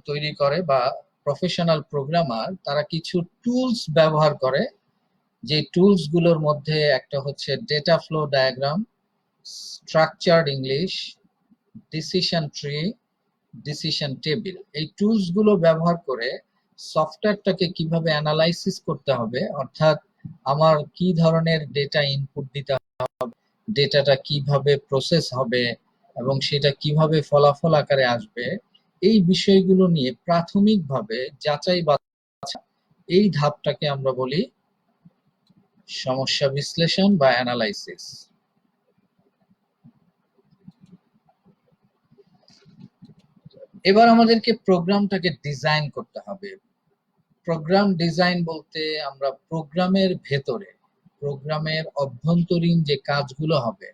তৈরি করে বা প্রফেশনাল প্রোগ্রামার, তারা কিছু টুলস ব্যবহার করে। যে টুলস গুলোর মধ্যে একটা হচ্ছে data flow diagram, structured English, decision tree, decision table. এই টুলস গুলো ব্যবহার করে সফটওয়্যারটাকে কিভাবে অ্যানালাইসিস করতে হবে, অর্থাৎ আমার কি ধরনের ডেটা ইনপুট দিতে হবে, ডেটাটা কিভাবে প্রসেস হবে এবং সেটা কিভাবে ফলাফল আকারে আসবে, এই বিষয়গুলো নিয়ে প্রাথমিকভাবে যাচাই বাছাই, এই ধাপটাকে আমরা বলি সমস্যা বিশ্লেষণ বা অ্যানালাইসিস। এবার আমাদেরকে প্রোগ্রামটাকে ডিজাইন করতে হবে। প্রোগ্রাম ডিজাইন বলতে আমরা প্রোগ্রামের ভেতরে, প্রোগ্রামের অভ্যন্তরীণ যে কাজগুলো হবে,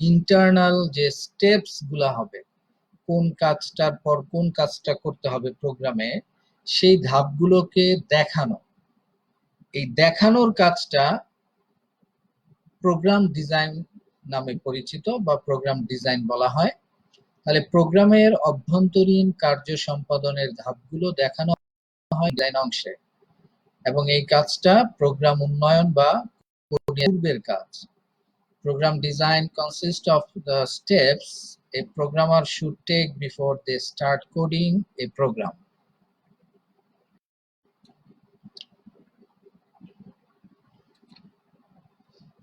ইন্টারনাল যে স্টেপস গুলো হবে, কোন কাজটার পর কোন কাজটা করতে হবে প্রোগ্রামে, সেই ধাপগুলোকে দেখানো। এই দেখানোর কাজটা প্রোগ্রাম ডিজাইন নামে পরিচিত বা প্রোগ্রাম ডিজাইন বলা হয়। তাহলে প্রোগ্রামের অভ্যন্তরীণ কার্য সম্পাদনের ধাপগুলো দেখানো হয় ডিজাইন অংশে এবং এই কাজটা প্রোগ্রাম উন্নয়ন বা পূর্বের কাজ। Program design consists of the steps a programmer should take before they start coding a program.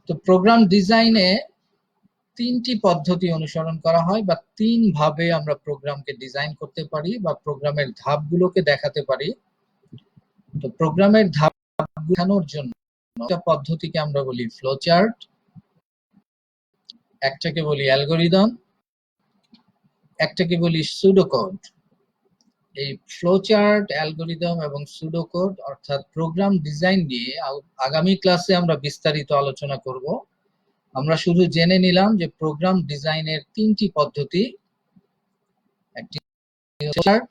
তো প্রোগ্রাম ডিজাইনে তিনটি পদ্ধতি অনুসরণ করা হয় বা তিন ভাবে আমরা প্রোগ্রামকে ডিজাইন করতে পারি বা প্রোগ্রামের ধাপগুলোকে দেখাতে পারি। তো প্রোগ্রামের ধাপ দেখানোর জন্য একটা পদ্ধতিকে আমরা বলি ফ্লো চার্ট, একটাকে বলি অ্যালগরিদম, একটাকে বলি সুডোকোড। এই ফ্লো চার্ট, অ্যালগরিদম এবং সুডোকোড অর্থাৎ প্রোগ্রাম ডিজাইন নিয়ে আগামী ক্লাসে আমরা বিস্তারিত আলোচনা করব। আমরা শুধু জেনে নিলাম যে প্রোগ্রাম ডিজাইনের তিনটি পদ্ধতি, একটি চার্ট,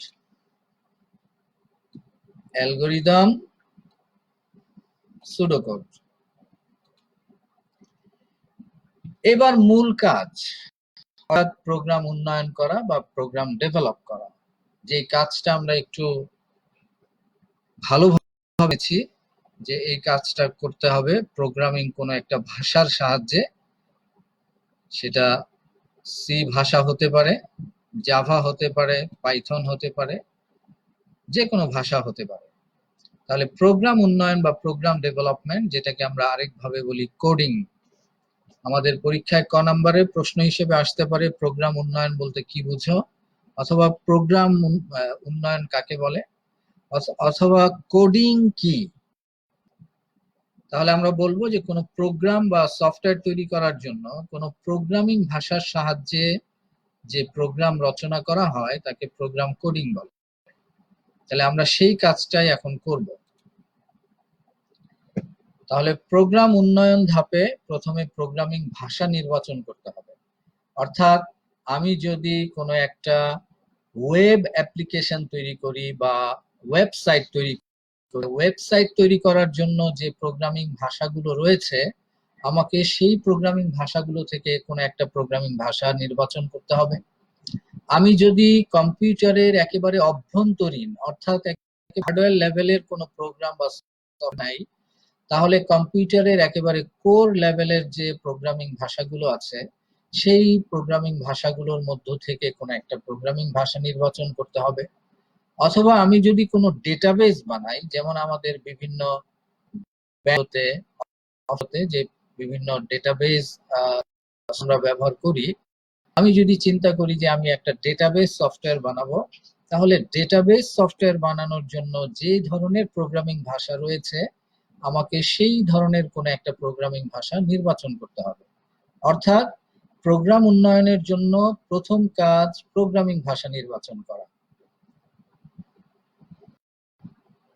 অ্যালগরিদম, সুডোকোড। এবার মূল কাজ অর্থাৎ প্রোগ্রাম উন্নয়ন করা বা প্রোগ্রাম ডেভেলপ করা, যে কাজটা আমরা একটু ভালোভাবেছি যে এই কাজটা করতে হবে প্রোগ্রামিং কোনো একটা ভাষার সাহায্যে। সেটা সি ভাষা হতে পারে, জাভা হতে পারে, পাইথন হতে পারে, যে কোনো ভাষা হতে পারে। তাহলে প্রোগ্রাম উন্নয়ন বা প্রোগ্রাম ডেভেলপমেন্ট, যেটাকে আমরা আরেকভাবে বলি কোডিং। আমাদের পরীক্ষায় ক নম্বরের প্রশ্ন হিসেবে আসতে পারে প্রোগ্রাম উন্নয়ন বলতে কি বুঝো, অথবা প্রোগ্রাম উন্নয়ন কাকে বলে, অথবা কোডিং কি। তাহলে আমরা বলবো যে কোনো প্রোগ্রাম বা সফটওয়্যার তৈরি করার জন্য কোনো প্রোগ্রামিং ভাষার সাহায্যে যে প্রোগ্রাম রচনা করা হয় তাকে প্রোগ্রাম কোডিং বলে। তাহলে আমরা সেই কাজটাই এখন করব। তাহলে প্রোগ্রাম উন্নয়ন ধাপে প্রথমে প্রোগ্রামিং ভাষা নির্বাচন করতে হবে। অর্থাৎ আমি যদি কোনো একটা ওয়েব অ্যাপ্লিকেশন তৈরি করি বা ওয়েবসাইট তৈরি করার জন্য যে প্রোগ্রামিং ভাষাগুলো রয়েছে, আমাকে সেই প্রোগ্রামিং ভাষাগুলো থেকে কোনো একটা প্রোগ্রামিং ভাষা নির্বাচন করতে হবে। আমি যদি কম্পিউটারের একেবারে অভ্যন্তরীণ অর্থাৎ হার্ডওয়্যার লেভেলের কোনো প্রোগ্রাম বা সফটওয়্যার নাই, তাহলে কম্পিউটারের একেবারে কোর লেভেলের যে প্রোগ্রামিং ভাষাগুলো আছে সেই প্রোগ্রামিং ভাষাগুলোর মধ্য থেকে কোনো একটা প্রোগ্রামিং ভাষা নির্বাচন করতে হবে। অথবা আমি যদি কোনো ডেটাবেস বানাই, যেমন আমাদের বিভিন্ন ব্যাংকে যে বিভিন্ন ডেটাবেস আমরা ব্যবহার করি, আমি যদি চিন্তা করি যে আমি একটা ডেটাবেস সফটওয়্যার বানাবো, তাহলে ডেটাবেস সফটওয়্যার বানানোর জন্য যে ধরনের প্রোগ্রামিং ভাষা রয়েছে আমাকে সেই ধরনের কোনো একটা প্রোগ্রামিং ভাষা নির্বাচন করতে হবে। অর্থাৎ প্রোগ্রাম উন্নয়নের জন্য প্রথম কাজ প্রোগ্রামিং ভাষা নির্বাচন করা।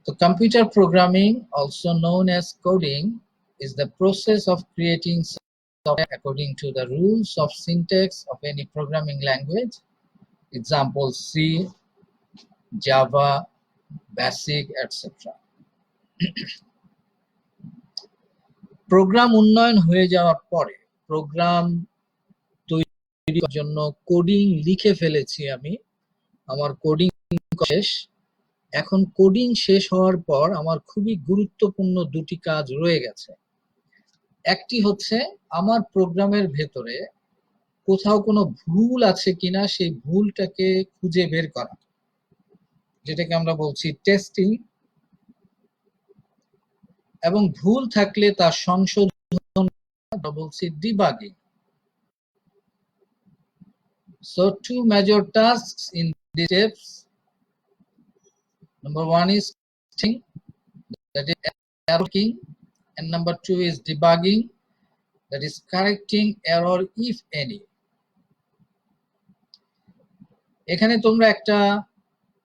তো computer programming, also known as coding, is the process of creating software according to the rules of syntax of any programming language. Example C, Java, Basic, etc. Program উন্নয়ন হয়ে যাওয়ার পরে প্রোগ্রাম তৈরির জন্য কোডিং লিখে ফেলেছি আমি, আমার কোডিং শেষ। এখন কোডিং শেষ হওয়ার পর আমার খুবই গুরুত্বপূর্ণ দুটি কাজ রয়ে গেছে। একটি হচ্ছে আমার প্রোগ্রামের ভেতরে কোথাও কোনো ভুল আছে কিনা সেই ভুলটাকে খুঁজে বের করা, যেটাকে আমরা বলছি টেস্টিং, এবং ভুল থাকলে তা সংশোধন বলছি debugging. So two major tasks in these steps. Number one is testing, that is error checking, and number two is debugging, that is correcting error if any. এখানে তোমরা একটা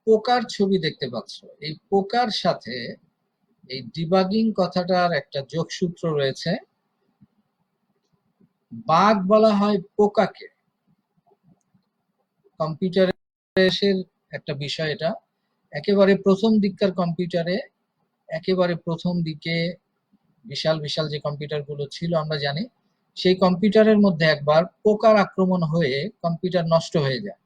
পোকার ছবি দেখতে পাচ্ছ। এই পোকার সাথে এই ডিবাগিং কথাটার একটা যোগসূত্র রয়েছে। বাগ বলা হয় পোকাকে, কম্পিউটারের একটা বিষয় এটা। একেবারে প্রথম দিককার কম্পিউটারে, একেবারে প্রথম দিকে বিশাল বিশাল যে কম্পিউটারগুলো ছিল আমরা জানি, সেই কম্পিউটারের মধ্যে একবার পোকার আক্রমণ হয়ে কম্পিউটার নষ্ট হয়ে যায়।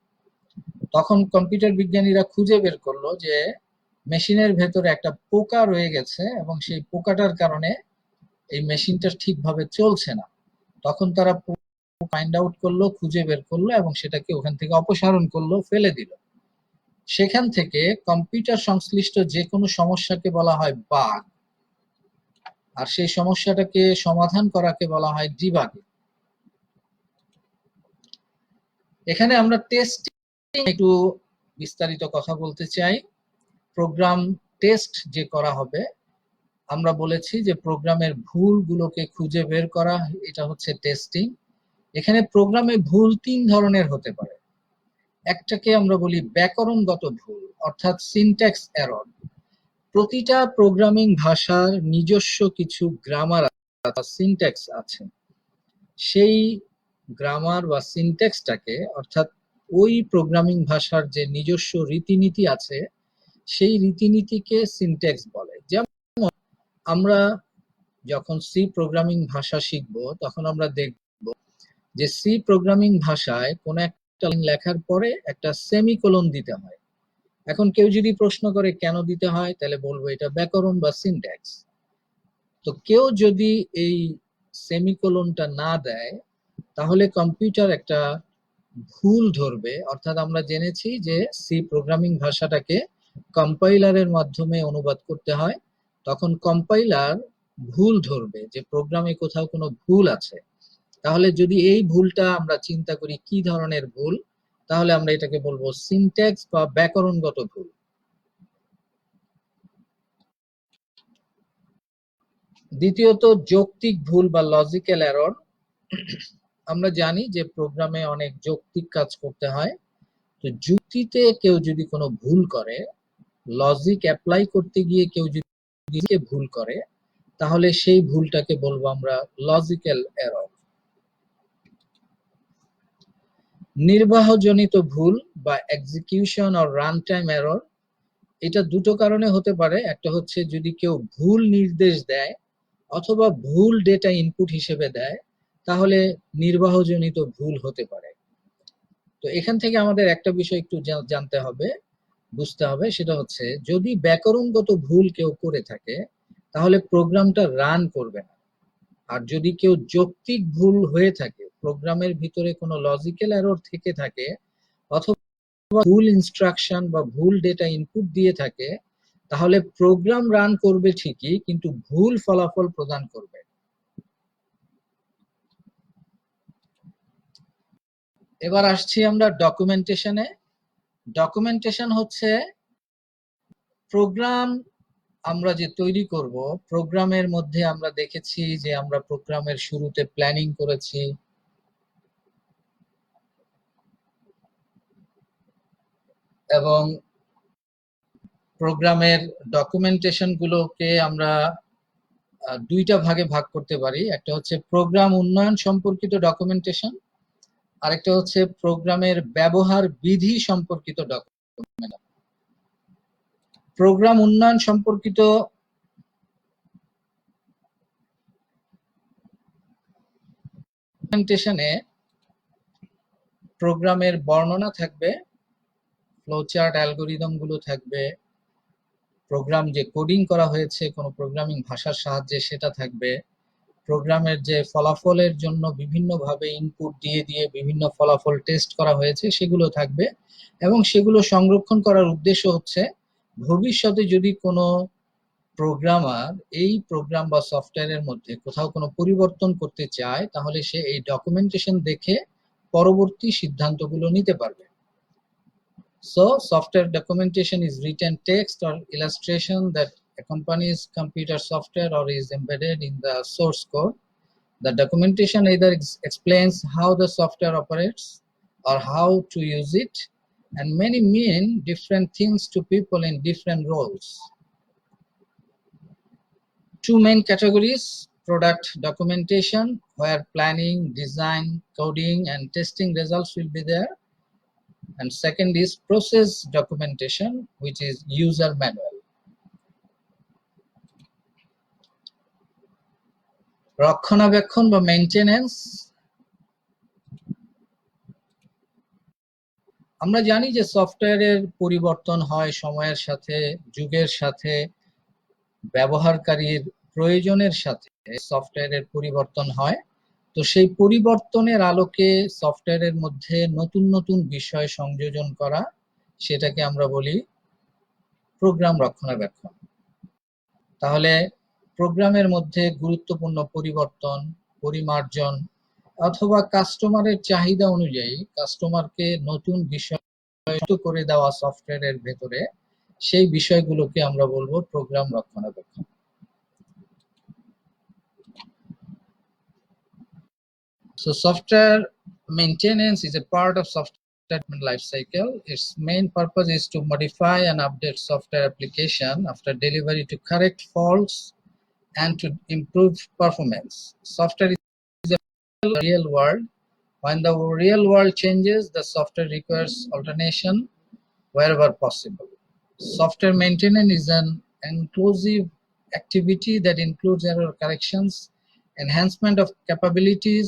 তখন কম্পিউটার বিজ্ঞানীরা খুঁজে বের করলো যে মেশিনের ভেতরে একটা পোকা রয়ে গেছে এবং সেই পোকাটার কারণে এই মেশিনটা ঠিকভাবে চলছে না, তখন তারা ফাইন্ড আউট করলো, খুঁজে বের করলো এবং সেটাকে ওখান থেকে অপসারণ করলো, ফেলে দিল। সেখান থেকে কম্পিউটার সংশ্লিষ্ট যে কোনো সমস্যাকে বলা হয় বাগ, আর সেই সমস্যাটাকে সমাধান করাকে বলা হয় ডিবাগিং। এখানে আমরা টেস্টিং একটু বিস্তারিত কথা বলতে চাই। প্রোগ্রাম টেস্ট যে করা হবে, আমরা বলেছি যে প্রোগ্রামের ভুলগুলোকে খুঁজে বের করা, এটা হচ্ছে টেস্টিং। এখানে প্রোগ্রামে ভুল 3 ধরনের হতে পারে। একটাকে আমরা বলি ব্যাকরণগত ভুল, অর্থাৎ সিনট্যাক্স এরর। প্রতিটা প্রোগ্রামিং ভাষার নিজস্ব কিছু গ্রামার বা সিনট্যাক্স আছে। সেই গ্রামার বা সিনট্যাক্সটাকে, অর্থাৎ ওই প্রোগ্রামিং ভাষার যে নিজস্ব রীতিনীতি আছে, সেই রীতিনীতিকে সিনট্যাক্স বলে। যেমন আমরা যখন সি প্রোগ্রামিং ভাষা শিখব, তখন আমরা দেখব যে সি প্রোগ্রামিং ভাষায় কোন একটা লাইন লেখার পরে একটা সেমিকোলন দিতে হয়। এখন কেউ যদি প্রশ্ন করে কেন দিতে হয়, তাহলে বলবো এটা ব্যাকরণ বা সিনট্যাক্স। তো কেউ যদি এই সেমিকোলনটা না দেয়, তাহলে কম্পিউটার একটা ভুল ধরবে। অর্থাৎ আমরা জেনেছি যে সি প্রোগ্রামিং ভাষাটাকে কম্পাইলারের মাধ্যমে অনুবাদ করতে হয়, তখন কম্পাইলার ভুল ধরবে যে প্রোগ্রামে কোথাও কোনো ভুল আছে। তাহলে যদি এই ভুলটা আমরা চিন্তা করি কি ধরনের ভুল, তাহলে আমরা এটাকে বলবো সিনট্যাক্স বা ব্যাকরণগত ভুল। দ্বিতীয়ত যৌক্তিক ভুল বা লজিক্যাল এরর। আমরা জানি যে প্রোগ্রামে অনেক যৌক্তিক কাজ করতে হয়। তো যুক্তিতে কেউ যদি কোনো ভুল করে, লজিক অ্যাপ্লাই করতে গিয়ে কেউ যদি ভুল করে, তাহলে সেই ভুলটাকে বলবো আমরা লজিক্যাল এরর। নির্বাহজনিত ভুল বা execution or run time error. এটা দুটো কারণে হতে পারে। একটা হচ্ছে যদি কেউ ভুল নির্দেশ দেয় অথবা ভুল ডেটা ইনপুট হিসেবে দেয়, তাহলে নির্বাহজনিত ভুল হতে পারে। তো এখান থেকে আমাদের একটা বিষয় একটু জানতে হবে, বুঝতে হবে, সেটা হচ্ছে যদি ব্যাকরণগত ভুল কেউ করে থাকে, তাহলে প্রোগ্রামটা রান করবে না। আর যদি কেউ যৌক্তিক ভুল হয়ে থাকে, প্রোগ্রামের ভিতরে কোনো লজিক্যাল এরর থেকে থাকে, অথবা ভুল ইনস্ট্রাকশন বা ভুল ডেটা ইনপুট দিয়ে থাকে, তাহলে প্রোগ্রাম রান করবে ঠিকই, কিন্তু ভুল ফলাফল প্রদান করবে। এবার আসছি আমরা ডকুমেন্টেশনে। ডকুমেন্টেশন হচ্ছে প্রোগ্রাম আমরা যে তৈরি করব, প্রোগ্রামের মধ্যে আমরা দেখেছি যে আমরা প্রোগ্রামের শুরুতে প্ল্যানিং করেছি, এবং প্রোগ্রামের ডকুমেন্টেশন গুলোকে আমরা দুইটা ভাগে ভাগ করতে পারি। একটা হচ্ছে প্রোগ্রাম উন্নয়ন সম্পর্কিত ডকুমেন্টেশন, আরেকটা হচ্ছে প্রোগ্রামের ব্যবহার বিধি সম্পর্কিত ডকুমেন্ট। প্রোগ্রাম উন্নয়ন সম্পর্কিত ডকুমেন্টেশনে প্রোগ্রামের বর্ণনা থাকবে, ফ্লোচার্ট অ্যালগরিদম গুলো থাকবে, প্রোগ্রাম যে কোডিং করা হয়েছে কোনো প্রোগ্রামিং ভাষার সাহায্যে সেটা থাকবে, প্রোগ্রামের যে ফলাফলের জন্য বিভিন্নভাবে ইনপুট দিয়ে দিয়ে বিভিন্ন ফলাফল টেস্ট করা হয়েছে সেগুলো থাকবে। এবং সেগুলো সংরক্ষণ করার উদ্দেশ্য হচ্ছে ভবিষ্যতে যদি কোনো প্রোগ্রামার এই প্রোগ্রাম বা সফটওয়্যারের মধ্যে কোথাও কোনো পরিবর্তন করতে চায়, তাহলে সে এই ডকুমেন্টেশন দেখে পরবর্তী সিদ্ধান্তগুলো নিতে পারবে। So, software documentation is written text or illustration that accompanies computer software or is embedded in the source code. The documentation either explains how the software operates or how to use it, and many mean different things to people in different roles. Two main categories: product documentation, where planning, design, coding, and testing results will be there. And second is process documentation, which is user manual. রক্ষণাবেক্ষণ বা মেইনটেনেন্স। আমরা জানি যে সফটওয়্যারের পরিবর্তন হয় সময়ের সাথে, যুগের সাথে, ব্যবহারকারীর প্রয়োজনের সাথে। সফটওয়্যারের পরিবর্তন হয়। তো সেই পরিবর্তনের আলোকে সফটওয়্যারের মধ্যে নতুন নতুন বিষয় সংযোজন করা, সেটাকে আমরা বলি প্রোগ্রাম রক্ষণাবেক্ষণ। তাহলে প্রোগ্রামের মধ্যে গুরুত্বপূর্ণ পরিবর্তন, পরিমার্জন অথবা কাস্টমারের চাহিদা অনুযায়ী কাস্টমারকে নতুন বিষয় করে দেওয়া সফটওয়্যারের ভেতরে, সেই বিষয়গুলোকে আমরা বলবো প্রোগ্রাম রক্ষণাবেক্ষণ। So software maintenance is a part of software development life cycle. Its main purpose is to modify and update software application after delivery to correct faults and to improve performance. Software is a real world. When the real world changes, the software requires alternation wherever possible. Software maintenance is an inclusive activity that includes error corrections, enhancement of capabilities,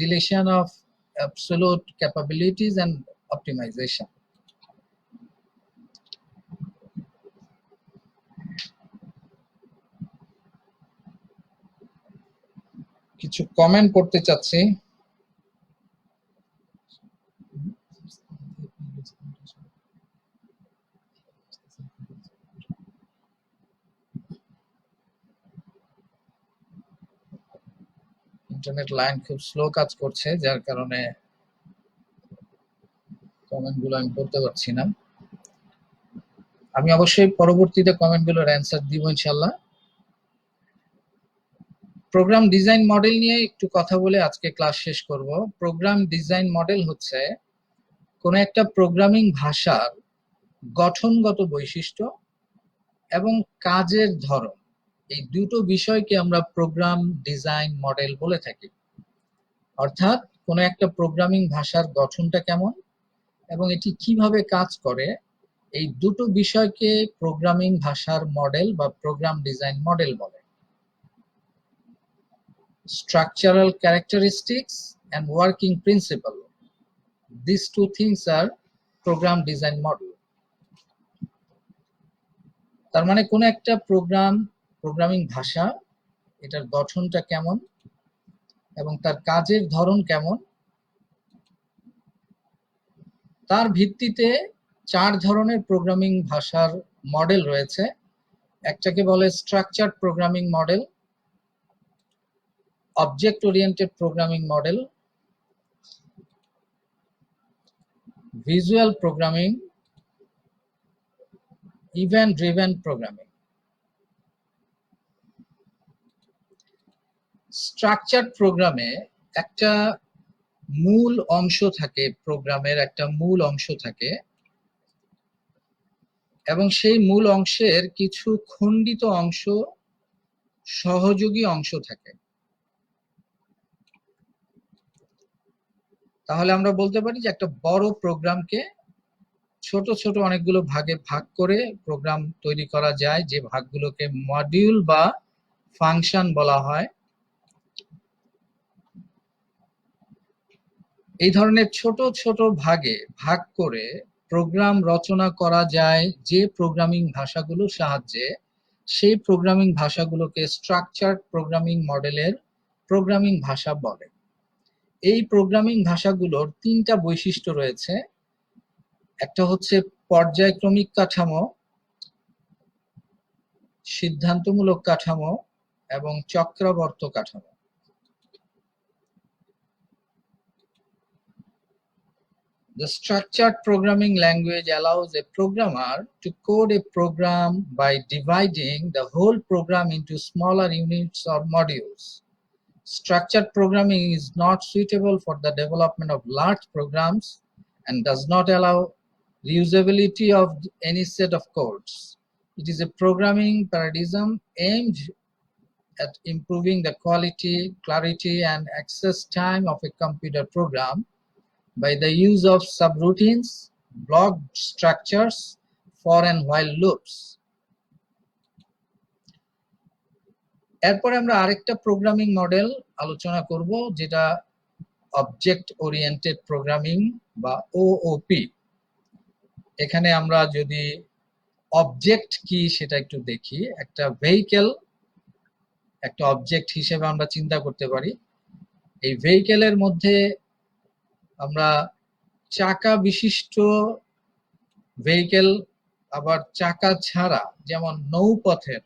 deletion of absolute capabilities, and optimization. কিছু কমেন্ট করতে চাচ্ছি। ইন্টারনেট লাইন খুব স্লো কাজ করছে, যার কারণে কমেন্টগুলো আমি পড়তে পারছি না। আমি অবশ্যই পরবর্তীতে কমেন্টগুলোর অ্যান্সার দিব ইনশাআল্লাহ। প্রোগ্রাম ডিজাইন মডেল নিয়ে একটু কথা বলে আজকে ক্লাস শেষ করব। প্রোগ্রাম ডিজাইন মডেল হচ্ছে কোন একটা প্রোগ্রামিং ভাষার গঠনগত বৈশিষ্ট্য এবং কাজের ধরন, এই দুটো বিষয়কে আমরা প্রোগ্রাম ডিজাইন মডেল বলে থাকি। অর্থাৎ কোন একটা প্রোগ্রামিং ভাষার গঠনটা কেমন এবং এটি কিভাবে কাজ করে, এই দুটো বিষয়কে প্রোগ্রামিং ভাষার মডেল বা প্রোগ্রাম ডিজাইন মডেল বলে। Structural characteristics and working principle. These two things are program design model. তার মানে কোন একটা প্রোগ্রামিং ভাষা, এটার গঠনটা কেমন এবং তার কাজের ধরন কেমন, তার ভিত্তিতে চার ধরনের প্রোগ্রামিং ভাষার মডেল রয়েছে। একটাকে বলে structured programming model, object oriented programming model, visual programming, event driven programming. Structured প্রোগ্রামে একটা মূল অংশ থাকে, প্রোগ্রামের একটা মূল অংশ থাকে এবং সেই মূল অংশের কিছু খণ্ডিত অংশ, সহযোগী অংশ থাকে। তাহলে আমরা বলতে পারি যে একটা বড় প্রোগ্রামকে ছোট ছোট অনেকগুলো ভাগে ভাগ করে প্রোগ্রাম তৈরি করা যায়, যে ভাগগুলোকে মডিউল বা ফাংশন বলা হয়। এই ধরনের ছোট ছোট ভাগে ভাগ করে প্রোগ্রাম রচনা করা যায় যে প্রোগ্রামিং ভাষাগুলোর সাহায্যে, সেই প্রোগ্রামিং ভাষাগুলোকে স্ট্রাকচার্ড প্রোগ্রামিং মডেলের প্রোগ্রামিং ভাষা বলে। এই প্রোগ্রামিং ভাষাগুলোর তিনটা বৈশিষ্ট্য রয়েছে। একটা হচ্ছে পর্যায়ক্রমিক কাঠামো, সিদ্ধান্তমূলক কাঠামো এবং চক্রাবর্ত কাঠামো। The structured programming language allows a programmer to code a program by dividing the whole program into smaller units or modules. Structured programming is not suitable for the development of large programs and does not allow reusability of any set of codes. It is a programming paradigm aimed at improving the quality, clarity, and access time of a computer program by the use of subroutines, block structures, for and while loops. এরপরে আমরা আরেকটা প্রোগ্রামিং মডেল আলোচনা করব, যেটা অবজেক্ট ওরিয়েন্টেড প্রোগ্রামিং বা ওওপি। এখানে আমরা যদি অবজেক্ট কি সেটা একটু দেখি। একটা ভেহিকেল একটা অবজেক্ট হিসেবে আমরা চিন্তা করতে পারি। এই ভেহিকেলের মধ্যে আমরা চাকা বিশিষ্ট ভেহিকেল, আবার চাকা ছাড়া, যেমন নৌপথের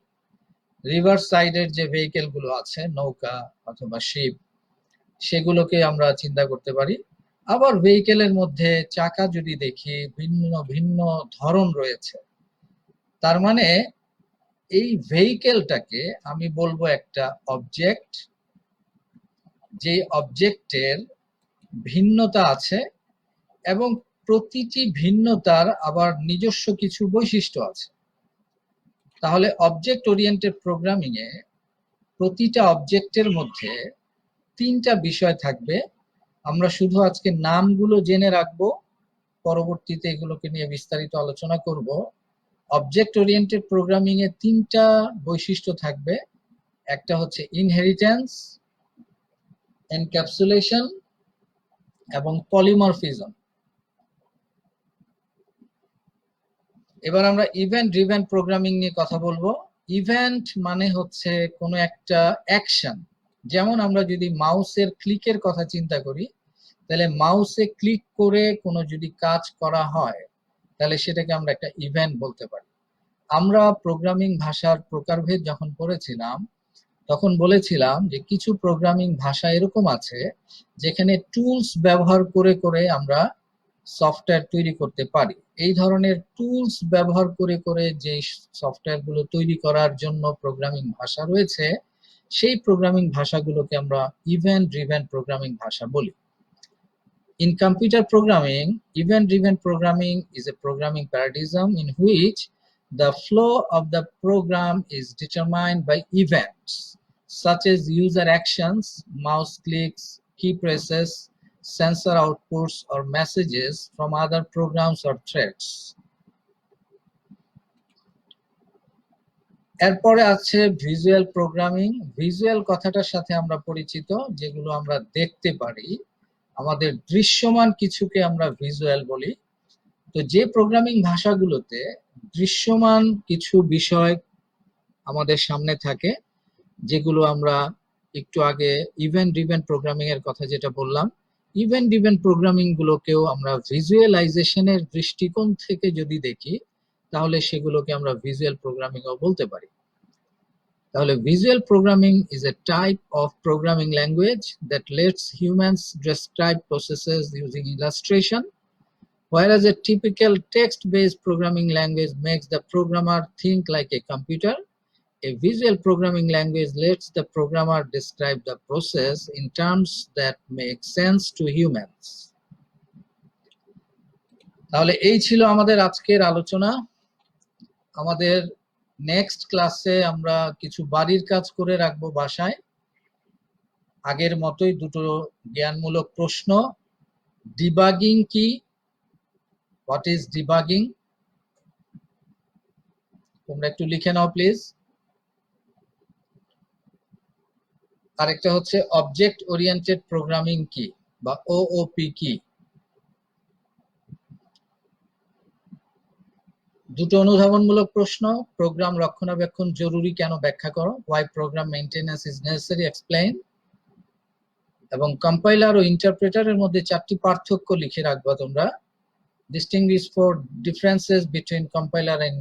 রিভার সাইডের যে ভেহিকেল গুলো আছে, নৌকা অথবা শিপ, সেগুলোকে আমরা চিন্তা করতে পারি। আবার ভেহিকেলের মধ্যে চাকা যদি দেখি, ভিন্ন ভিন্ন ধরন রয়েছে। তার মানে এই ভেহিকেলটাকে আমি বলবো একটা অবজেক্ট, যে অবজেক্টের ভিন্নতা আছে এবং প্রতিটি ভিন্নতার আবার নিজস্ব কিছু বৈশিষ্ট্য আছে। তাহলে অবজেক্ট ওরিয়েন্টেড প্রোগ্রামিং এ প্রতিটা অবজেক্টের মধ্যে তিনটা বিষয় থাকবে। আমরা শুধু আজকে নামগুলো জেনে রাখবো, পরবর্তীতে এগুলোকে নিয়ে বিস্তারিত আলোচনা করব। অবজেক্ট ওরিয়েন্টেড প্রোগ্রামিং এ তিনটা বৈশিষ্ট্য থাকবে। একটা হচ্ছে ইনহেরিটেন্স, এনক্যাপসুলেশন এবং পলিমরফিজম। এবার আমরা ইভেন্ট ড্রিভেন প্রোগ্রামিং নিয়ে কথা বলবো। ইভেন্ট মানে হচ্ছে কোনো একটা অ্যাকশন। যেমন আমরা যদি মাউসের ক্লিকের কথা চিন্তা করি, তাহলে মাউসে ক্লিক করে কোনো যদি কাজ করা হয়, তাহলে সেটাকে আমরা একটা ইভেন্ট বলতে পারি। আমরা প্রোগ্রামিং ভাষার প্রকারভেদ যখন পড়েছিলাম, তখন বলেছিলাম যে কিছু প্রোগ্রামিং ভাষা এরকম আছে যেখানে টুলস ব্যবহার করে করে আমরা সফটওয়্যার তৈরি করতে পারি। এই ধরনের টুলস ব্যবহার করে করে যে সফটওয়্যারগুলো তৈরি করার জন্য প্রোগ্রামিং ভাষা রয়েছে, সেই প্রোগ্রামিং ভাষাগুলোকে আমরা ইভেন্ট ড্রিভেন প্রোগ্রামিং ভাষা বলি। In computer programming, event-driven programming is a programming paradigm in which the flow of the program is determined by events such as user actions, mouse clicks, key presses, sensor outputs, or messages from other programs or threads. এরপরে আছে ভিজুয়াল প্রোগ্রামিং। ভিজুয়াল কথাটার সাথে আমরা পরিচিত, যেগুলো আমরা দেখতে পারি, আমাদের দৃশ্যমান কিছুকে আমরা ভিজুয়াল বলি। তো যে প্রোগ্রামিং ভাষাগুলোতে দৃশ্যমান কিছু বিষয় আমাদের সামনে থাকে, যেগুলো আমরা একটু আগে ইভেন্ট ড্রিভেন প্রোগ্রামিং এর কথা যেটা বললাম, ইভেন্ট ড্রিভেন প্রোগ্রামিং গুলোকেও আমরা ভিজুয়ালাইজেশনের দৃষ্টিকোণ থেকে যদি দেখি, তাহলে সেগুলোকে আমরা ভিজুয়াল প্রোগ্রামিংও বলতে পারি। তাহলে visual programming is a type of programming language that lets humans describe processes using illustration, whereas a typical text-based programming language makes the programmer think like a computer. A visual programming language lets the programmer describe the process in terms that make sense to humans. তাহলে এই ছিল আমাদের আজকের আলোচনা। আমাদের নেক্সট ক্লাসে আমরা কিছু বাড়ির কাজ করে রাখবো বাসায়। আগের মতোই দুটো জ্ঞানমূলক প্রশ্ন। ডিবাগিং কি? What is debugging? তোমরা একটু লিখে নাও প্লিজ। আরেকটা হচ্ছে অবজেক্ট ওরিয়েন্টেড প্রোগ্রামিং কি বা ওওপি কি? দুটো অনুধাবনমূলক প্রশ্ন। প্রোগ্রাম রক্ষণাবেক্ষণ জরুরি কেন ব্যাখ্যা করো। Why program maintenance is necessary, explain. এবং কম্পাইলার ও ইন্টারপ্রেটারের মধ্যে চারটি পার্থক্য লিখে রাখবা তোমরা। Distinguish for differences between compiler and